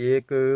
1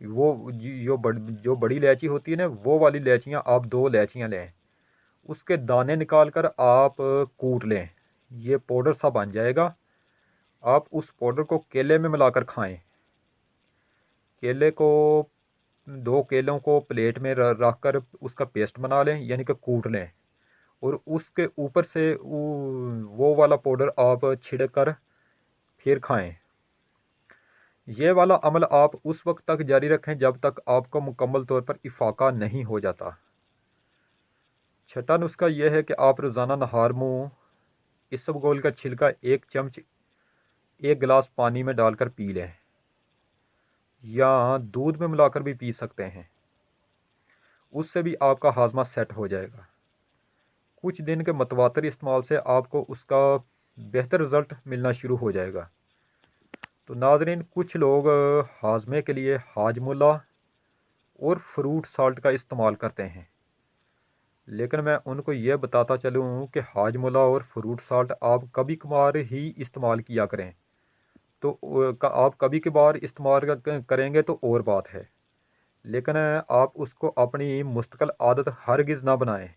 جو بڑی الائچی ہوتی ہے نا، وہ والی الائچیاں آپ 2 الائچیاں لیں، اس کے دانے نکال کر آپ کوٹ لیں، یہ پاؤڈر سا بن جائے گا۔ آپ اس پاؤڈر کو کیلے میں ملا کر کھائیں۔ کیلے کو 2 کیلوں کو پلیٹ میں رکھ کر اس کا پیسٹ بنا لیں، یعنی کہ کوٹ لیں، اور اس کے اوپر سے وہ والا پاؤڈر آپ چھڑک کر پھر کھائیں۔ یہ والا عمل آپ اس وقت تک جاری رکھیں جب تک آپ کو مکمل طور پر افاقہ نہیں ہو جاتا۔ چھٹا نسخہ یہ ہے کہ آپ روزانہ نہار منہ اسبگول کا چھلکا 1 چمچ 1 گلاس پانی میں ڈال کر پی لیں، یا دودھ میں ملا کر بھی پی سکتے ہیں، اس سے بھی آپ کا ہاضمہ سیٹ ہو جائے گا۔ کچھ دن کے متواتر استعمال سے آپ کو اس کا بہتر رزلٹ ملنا شروع ہو جائے گا۔ تو ناظرین، کچھ لوگ ہاضمے کے لیے ہاجمولا اور فروٹ سالٹ کا استعمال کرتے ہیں، لیکن میں ان کو یہ بتاتا چلوں کہ ہاجمولا اور فروٹ سالٹ آپ کبھی کبھار ہی استعمال کیا کریں۔ تو آپ کبھی کبھار استعمال کریں گے تو اور بات ہے، لیکن آپ اس کو اپنی مستقل عادت ہرگز نہ بنائیں،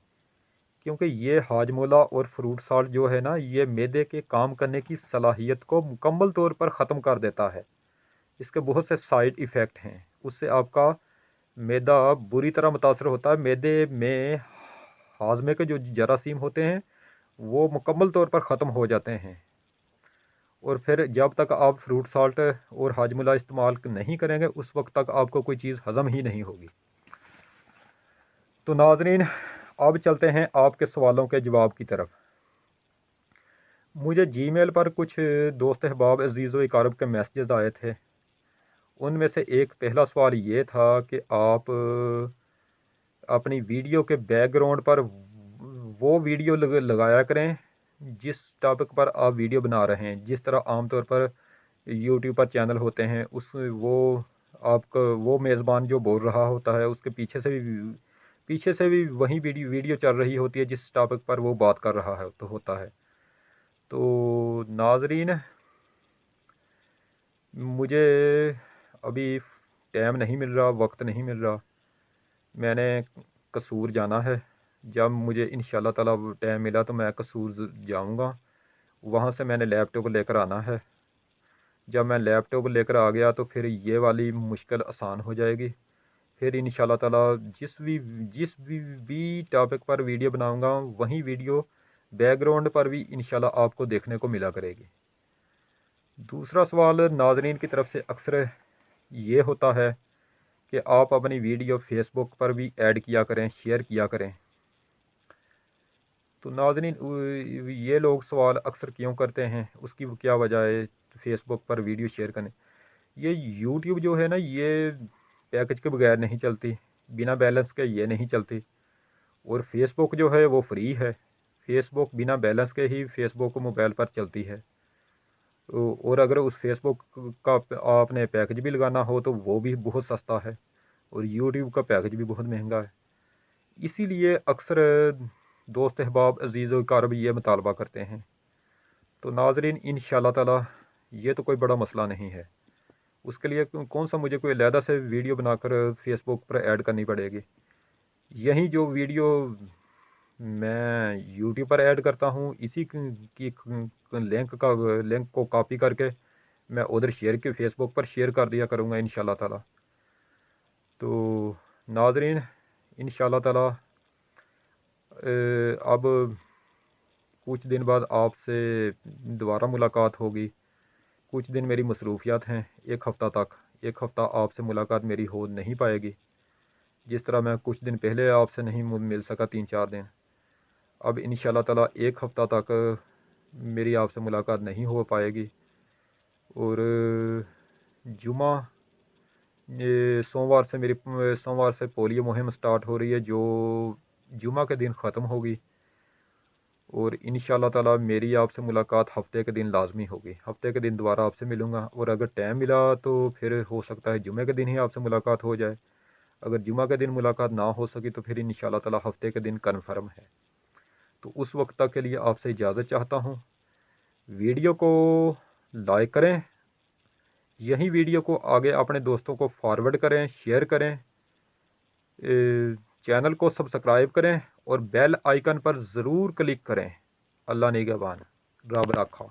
کیونکہ یہ ہاجمولا اور فروٹ سالٹ جو ہے نا، یہ معدے کے کام کرنے کی صلاحیت کو مکمل طور پر ختم کر دیتا ہے۔ اس کے بہت سے سائیڈ ایفیکٹ ہیں، اس سے آپ کا معدہ بری طرح متاثر ہوتا ہے۔ معدے میں ہاضمے کے جو جراثیم ہوتے ہیں وہ مکمل طور پر ختم ہو جاتے ہیں، اور پھر جب تک آپ فروٹ سالٹ اور ہاجمولا استعمال نہیں کریں گے اس وقت تک آپ کو کوئی چیز ہضم ہی نہیں ہوگی۔ تو ناظرین، اب چلتے ہیں آپ کے سوالوں کے جواب کی طرف۔ مجھے جی میل پر کچھ دوست احباب عزیز و اقارب کے میسیجز آئے تھے۔ ان میں سے ایک پہلا سوال یہ تھا کہ آپ اپنی ویڈیو کے بیک گراؤنڈ پر وہ ویڈیو لگایا کریں جس ٹاپک پر آپ ویڈیو بنا رہے ہیں، جس طرح عام طور پر یوٹیوب پر چینل ہوتے ہیں، وہ آپ کا وہ میزبان جو بول رہا ہوتا ہے اس کے پیچھے سے بھی وہی ویڈیو چل رہی ہوتی ہے جس ٹاپک پر وہ بات کر رہا ہے تو ہوتا ہے۔ تو ناظرین، مجھے ابھی ٹائم نہیں مل رہا، وقت نہیں مل رہا۔ میں نے قصور جانا ہے، جب مجھے انشاءاللہ تعالی ٹائم ملا تو میں قصور جاؤں گا، وہاں سے میں نے لیپ ٹاپ لے کر آنا ہے۔ جب میں لیپ ٹاپ لے کر آ گیا تو پھر یہ والی مشکل آسان ہو جائے گی۔ پھر انشاءاللہ تعالی جس بھی ٹاپک پر ویڈیو بناؤں گا وہیں ویڈیو بیک گراؤنڈ پر بھی انشاءاللہ آپ کو دیکھنے کو ملا کرے گی۔ دوسرا سوال ناظرین کی طرف سے اکثر یہ ہوتا ہے کہ آپ اپنی ویڈیو فیس بک پر بھی ایڈ کیا کریں، شیئر کیا کریں۔ تو ناظرین، یہ لوگ سوال اکثر کیوں کرتے ہیں، اس کی کیا وجہ ہے فیس بک پر ویڈیو شیئر کرنے؟ یہ یوٹیوب جو ہے نا، یہ پیکج کے بغیر نہیں چلتی، بنا بیلنس کے یہ نہیں چلتی، اور فیس بک جو ہے وہ فری ہے۔ فیس بک بنا بیلنس کے ہی فیس بک موبائل پر چلتی ہے، اور اگر اس فیس بک کا آپ نے پیکج بھی لگانا ہو تو وہ بھی بہت سستا ہے، اور یوٹیوب کا پیکج بھی بہت مہنگا ہے۔ اسی لیے اکثر دوست احباب عزیز و اقارب یہ مطالبہ کرتے ہیں۔ تو ناظرین، انشاءاللہ تعالی یہ تو کوئی بڑا مسئلہ نہیں ہے، اس کے لیے کون سا مجھے کوئی علیحدہ سے ویڈیو بنا کر فیس بک پر ایڈ کرنی پڑے گی۔ یہی جو ویڈیو میں یوٹیوب پر ایڈ کرتا ہوں، اسی کی لنک کو کاپی کر کے میں ادھر فیس بک پر شیئر کر دیا کروں گا انشاءاللہ تعالی۔ تو ناظرین، انشاءاللہ تعالی اب کچھ دن بعد آپ سے دوبارہ ملاقات ہوگی۔ کچھ دن میری مصروفیات ہیں، ایک ہفتہ آپ سے ملاقات میری ہو نہیں پائے گی، جس طرح میں کچھ دن پہلے آپ سے نہیں مل سکا 3-4 دن۔ اب انشاءاللہ تعالی ایک ہفتہ تک میری آپ سے ملاقات نہیں ہو پائے گی، اور جمعہ سوموار سے پولیو مہم سٹارٹ ہو رہی ہے جو جمعہ کے دن ختم ہوگی، اور انشاءاللہ تعالی میری آپ سے ملاقات ہفتے کے دن لازمی ہوگی۔ ہفتے کے دن دوبارہ آپ سے ملوں گا، اور اگر ٹائم ملا تو پھر ہو سکتا ہے جمعہ کے دن ہی آپ سے ملاقات ہو جائے۔ اگر جمعہ کے دن ملاقات نہ ہو سکی تو پھر انشاءاللہ تعالی ہفتے کے دن کنفرم ہے۔ تو اس وقت تک کے لیے آپ سے اجازت چاہتا ہوں۔ ویڈیو کو لائک کریں، یہی ویڈیو کو آگے اپنے دوستوں کو فارورڈ کریں، شیئر کریں، چینل کو سبسکرائب کریں اور بیل آئیکن پر ضرور کلک کریں۔ اللہ نگہبان، رب رکھا۔